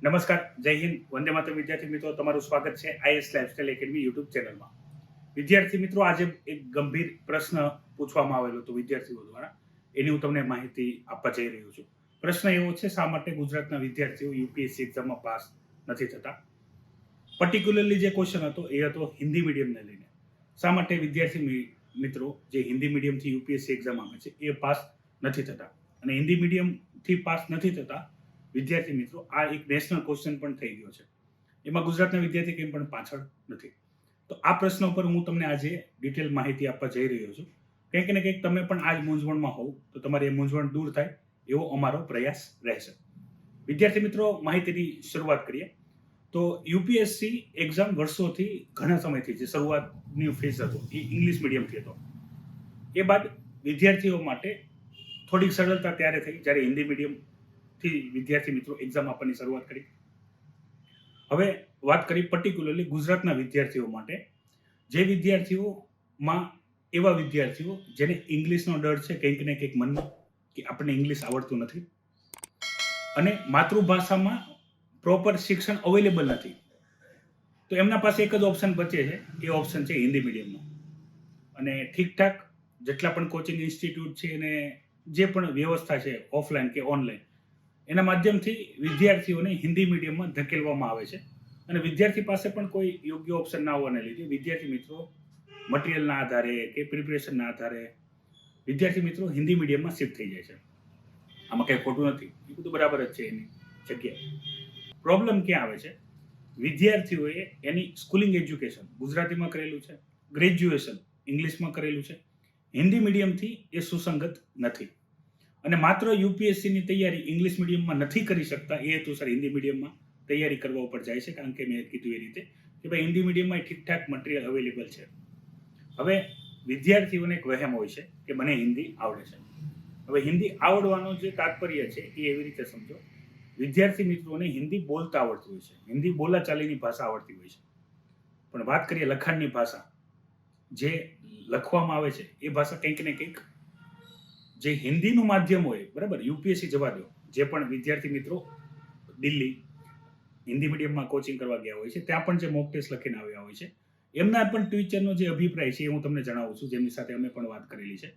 નમસ્કાર, જય હિન્દ, વંદે માતરમ. વિદ્યાર્થી મિત્રો, તમારું સ્વાગત છે આઈએસ લાઇફસ્ટાઇલ એકેડમી યુટ્યુબ ચેનલમાં. વિદ્યાર્થી મિત્રો, આજે એક ગંભીર પ્રશ્ન પૂછવામાં આવેલો હતો વિદ્યાર્થીઓ દ્વારા. એની હું તમને માહિતી આપવા જઈ રહ્યો છું. પ્રશ્ન એવો છે, શા માટે ગુજરાતના વિદ્યાર્થીઓ યુપીએસસી એક્ઝામમાં પાસ નથી થતા? પર્ટિક્યુલરલી જે ક્વેશ્ચન હતો એ હતો હિન્દી મીડિયમને લઈને. શા માટે વિદ્યાર્થી મિત્રો જે હિન્દી મીડિયમથી યુપીએસસી એક્ઝામ આપે છે એ પાસ નથી થતા? અને હિન્દી મીડિયમથી પાસ નથી થતા વિદ્યાર્થી મિત્રો, આ એક નેશનલ ક્વેશ્ચન પણ થઈ ગયો છે. એમાં ગુજરાતના વિદ્યાર્થી કેમ પણ પાછળ નથી. તો આ પ્રશ્ન ઉપર હું તમને આજે ડિટેલ માહિતી આપવા જઈ રહ્યો છું. કંઈક ને કંઈક તમે પણ આ જ મૂંઝવણમાં હોવ તો તમારી એ મૂંઝવણ દૂર થાય એવો અમારો પ્રયાસ રહેશે. વિદ્યાર્થી મિત્રો, માહિતીની શરૂઆત કરીએ તો યુપીએસસી એક્ઝામ વર્ષોથી ઘણા સમયથી જે શરૂઆતની ફેઝ હતો એ ઇંગ્લિશ મીડિયમથી હતો. એ બાદ વિદ્યાર્થીઓ માટે થોડીક સરળતા ત્યારે થઈ જ્યારે હિન્દી મીડિયમ વિદ્યાર્થી મિત્રો એક્ઝામ આપવાની શરૂઆત કરી. હવે વાત કરી પર્ટિક્યુલરલી ગુજરાતના વિદ્યાર્થીઓ માટે. જે વિદ્યાર્થીઓમાં એવા વિદ્યાર્થીઓ જેને ઇંગ્લિશનો ડર છે કંઈક ને કંઈક મનમાં, કે આપણને ઇંગ્લિશ આવડતું નથી અને માતૃભાષામાં પ્રોપર શિક્ષણ અવેલેબલ નથી, તો એમના પાસે એક જ ઓપ્શન બચે છે. એ ઓપ્શન છે હિન્દી મીડિયમનો. અને ઠીકઠાક જેટલા પણ કોચિંગ ઇન્સ્ટિટ્યૂટ છે અને જે પણ વ્યવસ્થા છે ઓફલાઈન કે ઓનલાઈન, એના માધ્યમથી વિદ્યાર્થીઓને હિન્દી મીડિયમમાં ધકેલવામાં આવે છે. અને વિદ્યાર્થી પાસે પણ કોઈ યોગ્ય ઓપ્શન ના હોવાને લીધે વિદ્યાર્થી મિત્રો મટીરિયલના આધારે કે પ્રિપરેશનના આધારે વિદ્યાર્થી મિત્રો હિન્દી મીડિયમમાં શિફ્ટ થઈ જાય છે. આમાં કંઈ ખોટું નથી, એ બધું બરાબર જ છે એની જગ્યાએ. પ્રોબ્લેમ ક્યાં આવે છે? વિદ્યાર્થીઓએ એની સ્કૂલિંગ એજ્યુકેશન ગુજરાતીમાં કરેલું છે, ગ્રેજ્યુએશન ઇંગ્લિશમાં કરેલું છે, હિન્દી મીડિયમથી એ સુસંગત નથી. અને માત્ર યુપીએસસીની તૈયારી ઇંગ્લિશ મીડિયમમાં નથી કરી શકતા એ હેતુસર હિન્દી મીડિયમમાં તૈયારી કરવા ઉપર જાય છે. કારણ કે મેં કીધું એ રીતે કે ભાઈ હિન્દી મીડિયમમાં ઠીકઠાક મટીરિયલ અવેલેબલ છે. હવે વિદ્યાર્થીઓને એક વહેમ હોય છે કે મને હિન્દી આવડે છે. હવે હિન્દી આવડવાનો જે તાત્પર્ય છે એ એવી રીતે સમજો, વિદ્યાર્થી મિત્રોને હિન્દી બોલતા આવડતું હોય છે, હિન્દી બોલાચાલીની ભાષા આવડતી હોય છે. પણ વાત કરીએ લખાણની ભાષા, જે લખવામાં આવે છે એ ભાષા કંઈક ને કંઈક જે હિન્દીનું માધ્યમ હોય, બરાબર, યુપીએસસી જવા દો, જે પણ વિદ્યાર્થી મિત્રો દિલ્હી હિન્દી મીડિયમમાં કોચિંગ કરવા ગયા હોય છે ત્યાં પણ જે મોક ટેસ્ટ લખીને આવ્યા હોય છે, એમના પણ ટીચરનો જે અભિપ્રાય છે એ હું તમને જણાવું છું, જેમની સાથે અમે પણ વાત કરેલી છે.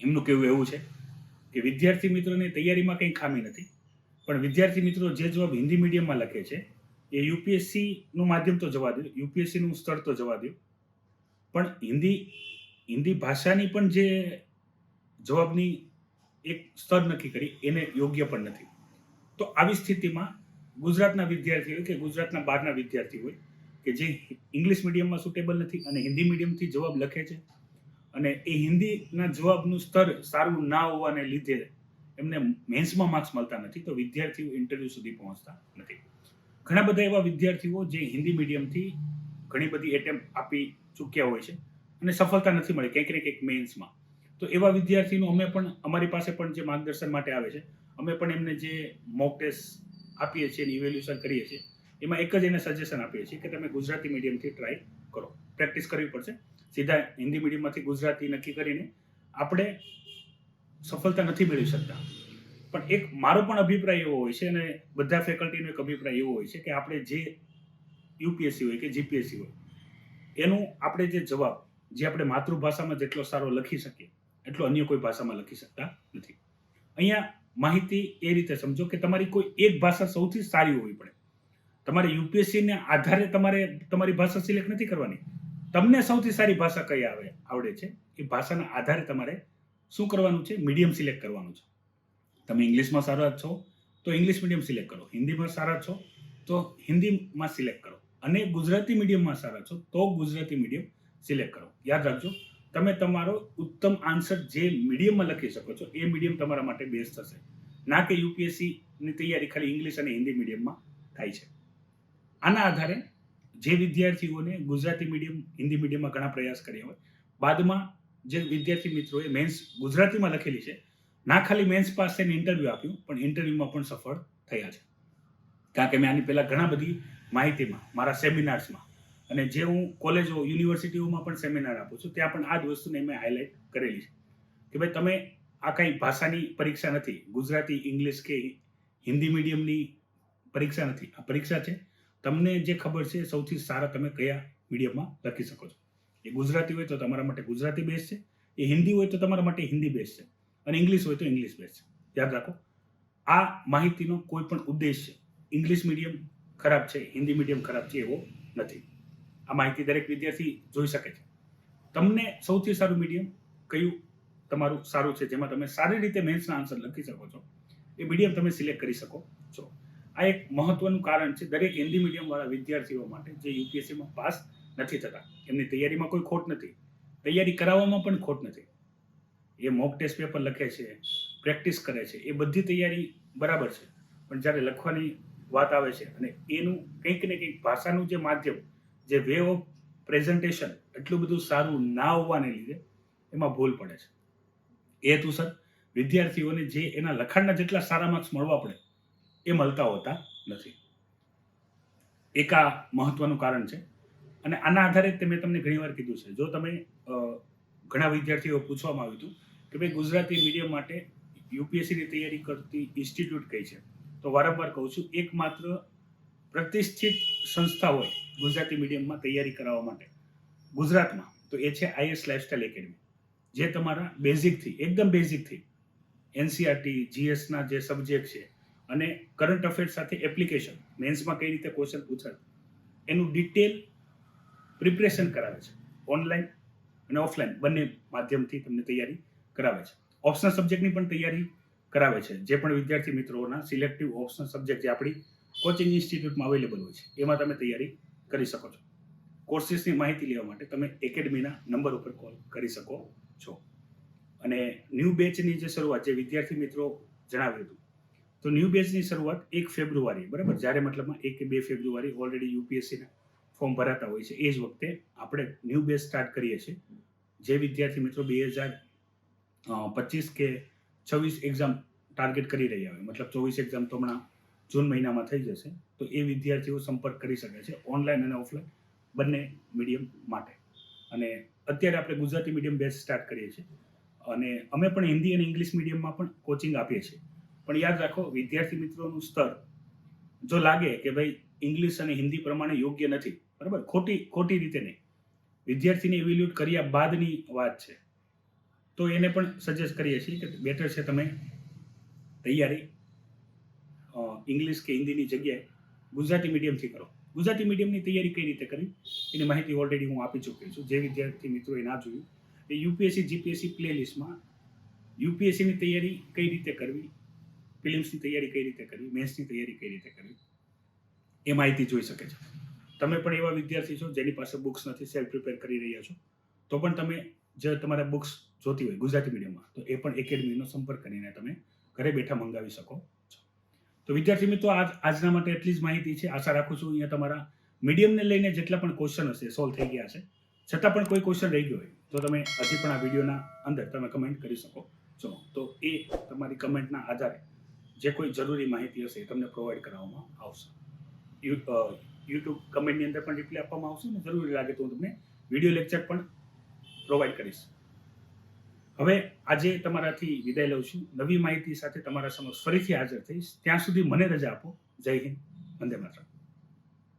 એમનું કહેવું એવું છે કે વિદ્યાર્થી મિત્રોની તૈયારીમાં કંઈ ખામી નથી, પણ વિદ્યાર્થી મિત્રો જે જવાબ હિન્દી મીડિયમમાં લખે છે એ યુપીએસસીનું માધ્યમ તો જવા દો, યુપીએસસીનું સ્તર તો જવા દો, પણ હિન્દી ભાષાની પણ જે જવાબની એક સ્તર નક્કી કરી એને યોગ્ય પણ નથી. તો આવી સ્થિતિમાં ગુજરાતના વિદ્યાર્થીઓ કે ગુજરાતના બહારના વિદ્યાર્થી હોય કે જે ઇંગ્લિશ મીડિયમમાં સુટેબલ નથી અને હિન્દી મીડિયમથી જવાબ લખે છે અને એ હિન્દીના જવાબનું સ્તર સારું ના હોવાને લીધે એમને મેન્સમાં માર્ક્સ મળતા નથી, તો વિદ્યાર્થીઓ ઇન્ટરવ્યૂ સુધી પહોંચતા નથી. ઘણા બધા એવા વિદ્યાર્થીઓ જે હિન્દી મીડિયમથી ઘણી બધી એટેમ્પ આપી ચૂક્યા હોય છે અને સફળતા નથી મળી કંઈક ને કંઈક મેન્સમાં. તો એવા વિદ્યાર્થીનું અમે પણ અમારી પાસે પણ જે માર્ગદર્શન માટે આવે છે, અમે પણ એમને જે મોક ટેસ્ટ આપીએ છીએ, ઇવેલ્યુએશન કરીએ છીએ, એમાં એક જ એને સજેશન આપીએ છીએ કે તમે ગુજરાતી મીડિયમથી ટ્રાય કરો. પ્રેક્ટિસ કરવી પડશે. સીધા હિન્દી મીડિયમમાંથી ગુજરાતી નક્કી કરીને આપણે સફળતા નથી મેળવી શકતા. પણ એક મારો પણ અભિપ્રાય એવો હોય છે અને બધા ફેકલ્ટીનો એક અભિપ્રાય એવો હોય છે કે આપણે જે યુપીએસસી હોય કે જીપીએસસી હોય એનું આપણે જે જવાબ જે આપણે માતૃભાષામાં જેટલો સારો લખી શકીએ એટલો અન્ય કોઈ ભાષામાં લખી શકતા નથી. અહીંયા માહિતી એ રીતે સમજો કે તમારી કોઈ એક ભાષા સૌથી સારી હોવી પડે. તમારે યુપીએસસીને આધારે તમારે તમારી ભાષા સિલેક્ટ નથી કરવાની. તમને સૌથી સારી ભાષા કઈ આવડે છે એ ભાષાના આધારે તમારે શું કરવાનું છે? મીડિયમ સિલેક્ટ કરવાનું છે. તમે ઇંગ્લિશમાં સારા છો તો ઇંગ્લિશ મીડિયમ સિલેક્ટ કરો, હિન્દીમાં સારા છો તો હિન્દીમાં સિલેક્ટ કરો, અને ગુજરાતી મીડિયમમાં સારા છો તો ગુજરાતી મીડિયમ સિલેક્ટ કરો. યાદ રાખજો, તમે તમારો ઉત્તમ આન્સર જે મીડિયમમાં લખી શકો છો એ મીડિયમ તમારા માટે બેસ્ટ થશે, ના કે યુપીએસસીની તૈયારી ખાલી ઇંગ્લિશ અને હિન્દી મીડિયમમાં થાય છે. આના આધારે જે વિદ્યાર્થીઓને ગુજરાતી મીડિયમ હિન્દી મીડિયમમાં ઘણા પ્રયાસ કર્યા હોય, બાદમાં જે વિદ્યાર્થી મિત્રોએ મેન્સ ગુજરાતીમાં લખેલી છે, ના ખાલી મેન્સ પાસ થઈને ઇન્ટરવ્યૂ આપ્યું પણ ઇન્ટરવ્યૂમાં પણ સફળ થયા છે. કારણ કે મેં આની પહેલાં ઘણા બધી માહિતીમાં મારા સેમિનાર્સમાં અને જે હું કોલેજો યુનિવર્સિટીઓમાં પણ સેમિનાર આપું છું ત્યાં પણ આ જ વસ્તુને મેં હાઇલાઇટ કરેલી છે કે ભાઈ તમે આ કંઈ ભાષાની પરીક્ષા નથી, ગુજરાતી, ઇંગ્લિશ કે હિન્દી મીડિયમની પરીક્ષા નથી, આ પરીક્ષા છે. તમને જે ખબર છે સૌથી સારા તમે કયા મીડિયમમાં લખી શકો છો. એ ગુજરાતી હોય તો તમારા માટે ગુજરાતી બેસ્ટ છે, એ હિન્દી હોય તો તમારા માટે હિન્દી બેસ્ટ છે, અને ઇંગ્લિશ હોય તો ઇંગ્લિશ બેસ્ટ છે. યાદ રાખો, આ માહિતીનો કોઈ પણ ઉદ્દેશ ઇંગ્લિશ મીડિયમ ખરાબ છે, હિન્દી મીડિયમ ખરાબ છે એવો નથી. આ માહિતી દરેક વિદ્યાર્થી જોઈ શકે છે. તમને સૌથી સારું મીડિયમ કયું તમારું સારું છે, જેમાં તમે સારી રીતે મેન્સના આન્સર લખી શકો છો, એ મીડિયમ તમે સિલેક્ટ કરી શકો છો. આ એક મહત્વનું કારણ છે દરેક હિન્દી મીડિયમવાળા વિદ્યાર્થીઓ માટે જે યુપીએસસીમાં પાસ નથી થતા. એમની તૈયારીમાં કોઈ ખોટ નથી, તૈયારી કરાવવામાં પણ ખોટ નથી. એ મોક ટેસ્ટ પેપર લખે છે, પ્રેક્ટિસ કરે છે, એ બધી તૈયારી બરાબર છે, પણ જ્યારે લખવાની વાત આવે છે અને એનું કંઈક ને કંઈક ભાષાનું જે માધ્યમ, જે વે ઓફ પ્રેઝન્ટેશન એટલું બધું સારું ના હોવાને લીધે એમાં ભૂલ પડે છે. એ હેતુસર વિદ્યાર્થીઓને જે એના લખાણના જેટલા સારા માર્ક્સ મળવા પડે એ મળતા હોતા નથી. એક આ મહત્વનું કારણ છે. અને આના આધારે મેં તમને ઘણીવાર કીધું છે, જો તમે ઘણા વિદ્યાર્થીઓ પૂછવામાં આવ્યું હતું કે ભાઈ ગુજરાતી મીડિયમ માટે યુપીએસસીની તૈયારી કરતી ઇન્સ્ટિટ્યૂટ કઈ છે, તો વારંવાર કહું છું એકમાત્ર પ્રતિષ્ઠિત સંસ્થા હોય ગુજરાતી મીડિયમમાં તૈયારી કરાવવા માટે ગુજરાતમાં, તો એ છે આઈએસ લાઇફસ્ટાઇલ એકેડમી, જે તમારા બેઝિકથી એકદમ બેઝિકથી એનસીઆરટી જીએસના જે સબ્જેક્ટ છે અને કરંટ અફેર્સ સાથે એપ્લિકેશન, મેન્સમાં કઈ રીતે ક્વેશ્ચન પૂછાય એનું ડિટેલ પ્રિપરેશન કરાવે છે. ઓનલાઈન અને ઓફલાઈન બંને માધ્યમથી તમને તૈયારી કરાવે છે. ઓપ્શનલ સબ્જેક્ટની પણ તૈયારી કરાવે છે. જે પણ વિદ્યાર્થી મિત્રોના સિલેક્ટિવ ઓપ્શનલ સબ્જેક્ટ જે આપણી કોચિંગ ઇન્સ્ટિટ્યૂટમાં અવેલેબલ હોય છે એમાં તમે તૈયારી કરી શકો છો. કોર્સીસની માહિતી લેવા માટે તમે એકેડમીના નંબર ઉપર કોલ કરી શકો છો. અને ન્યૂ બેચની જે શરૂઆત જે વિદ્યાર્થી મિત્રો જણાવ્યું હતું, તો ન્યૂ બેચની શરૂઆત 1 ફેબ્રુઆરી, બરાબર, જ્યારે મતલબમાં 1 કે 2 ફેબ્રુઆરી ઓલરેડી યુપીએસસીના ફોર્મ ભરાતા હોય છે, એ જ વખતે આપણે ન્યૂ બેચ સ્ટાર્ટ કરીએ છીએ. જે વિદ્યાર્થી મિત્રો 2025 કે 26 એક્ઝામ ટાર્ગેટ કરી રહ્યા હોય, મતલબ 24 એક્ઝામ તો હમણાં જૂન મહિનામાં થઈ જશે, તો એ વિદ્યાર્થીઓ સંપર્ક કરી શકે છે ઓનલાઈન અને ઓફલાઈન બંને મીડિયમ માટે. અને અત્યારે આપણે ગુજરાતી મીડિયમ બેચ સ્ટાર્ટ કરીએ છીએ, અને અમે પણ હિન્દી અને ઇંગ્લિશ મીડિયમમાં પણ કોચિંગ આપીએ છીએ. પણ યાદ રાખો, વિદ્યાર્થી મિત્રોનું સ્તર જો લાગે કે ભાઈ ઇંગ્લિશ અને હિન્દી પ્રમાણે યોગ્ય નથી, બરાબર, ખોટી રીતે નહીં, વિદ્યાર્થીને ઇવેલ્યુએટ કર્યા બાદની વાત છે, તો એને પણ સજેસ્ટ કરીએ છીએ કે બેટર છે તમે તૈયારી ઇંગ્લિશ કે હિન્દીની જગ્યાએ ગુજરાતી મીડિયમથી કરો. ગુજરાતી મીડિયમની તૈયારી કઈ રીતે કરવી એની માહિતી ઓલરેડી હું આપી ચૂક્યો છું. જે વિદ્યાર્થી મિત્રોએ ના જોયું એ યુપીએસસી જીપીએસસી પ્લેલિસ્ટમાં યુપીએસસીની તૈયારી કઈ રીતે કરવી, ફિલિમ્સની તૈયારી કઈ રીતે કરવી, મેન્સની તૈયારી કઈ રીતે કરવી એ માહિતી જોઈ શકે છે. તમે પણ એવા વિદ્યાર્થી છો જેની પાસે બુક્સ નથી, સેલ્ફ પ્રિપેર કરી રહ્યા છો, તો પણ તમે જે તમારે બુક્સ જોતી હોય ગુજરાતી મીડિયમમાં, તો એ પણ એકેડમીનો સંપર્ક કરીને તમે ઘરે બેઠા મંગાવી શકો છો. તો વિદ્યાર્થી મિત્રો આજના માટે એટલી જ માહિતી છે. આશા રાખું છું અહીંયા તમારા મીડિયમને લઈને જેટલા પણ ક્વેશ્ચન હશે સોલ્વ થઈ ગયા છે. છતાં પણ કોઈ ક્વેશ્ચન રહી ગયો હોય તો તમે હજી પણ આ વિડીયોના અંદર તમે કમેન્ટ કરી શકો છો. તો એ તમારી કમેન્ટના આધારે જે કોઈ જરૂરી માહિતી હશે એ તમને પ્રોવાઈડ કરવામાં આવશે. યુટ્યુબ કમેન્ટની અંદર પણ રિપ્લાય આપવામાં આવશે, અને જરૂરી લાગે તો હું તમને વિડીયો લેક્ચર પણ પ્રોવાઈડ કરીશ. હવે આજે તમારાથી વિદાય લઉં છું. નવી માહિતી સાથે તમારા સમક્ષ ફરીથી હાજર થઈશ. ત્યાં સુધી મને રજા આપો. જય હિન્દ, વંદે માતરમ.